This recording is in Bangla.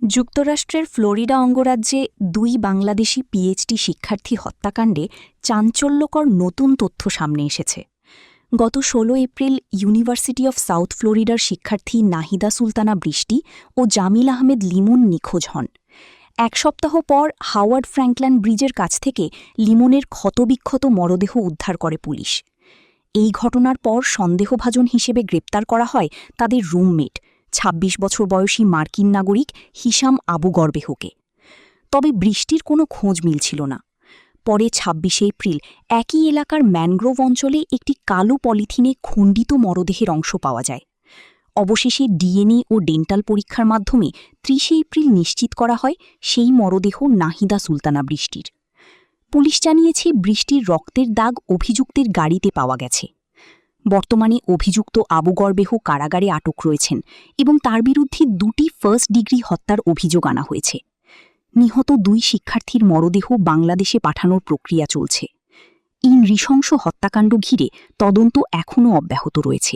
যুক্তরাষ্ট্রের ফ্লোরিডা অঙ্গরাজ্যে ২ বাংলাদেশি পিএইচডি শিক্ষার্থী হত্যাকাণ্ডে চাঞ্চল্যকর নতুন তথ্য সামনে এসেছে। গত ১৬ এপ্রিল ইউনিভার্সিটি অফ সাউথ ফ্লোরিডার শিক্ষার্থী নাহিদা সুলতানা বৃষ্টি ও জামিল আহমেদ লিমন নিখোঁজ হন। এক সপ্তাহ পর হাওয়ার্ড ফ্র্যাঙ্কল্যান ব্রিজের কাছ থেকে লিমনের ক্ষতবিক্ষত মরদেহ উদ্ধার করে পুলিশ। এই ঘটনার পর সন্দেহভাজন হিসেবে গ্রেপ্তার করা হয় তাদের রুমমেট ২৬ বছর বয়সী মার্কিন নাগরিক হিশাম আবু গরবেহকে। তবে বৃষ্টির কোনো খোঁজ মিলছিল না। পরে ২৬ এপ্রিল একই এলাকার ম্যানগ্রোভ অঞ্চলে একটি কালো পলিথিনে খণ্ডিত মরদেহের অংশ পাওয়া যায়। অবশেষে ডিএনএ ও ডেন্টাল পরীক্ষার মাধ্যমে ৩০ এপ্রিল নিশ্চিত করা হয় সেই মরদেহ নাহিদা সুলতানা বৃষ্টির। পুলিশ জানিয়েছে বৃষ্টির রক্তের দাগ অভিযুক্তের গাড়িতে পাওয়া গেছে। বর্তমানে অভিযুক্ত আবু গরবেহ কারাগারে আটক রয়েছেন এবং তার বিরুদ্ধে ২টি ফার্স্ট ডিগ্রি হত্যার অভিযোগ আনা হয়েছে। নিহত ২ শিক্ষার্থীর মরদেহ বাংলাদেশে পাঠানোর প্রক্রিয়া চলছে। এই নৃশংস হত্যাকাণ্ড ঘিরে তদন্ত এখনও অব্যাহত রয়েছে।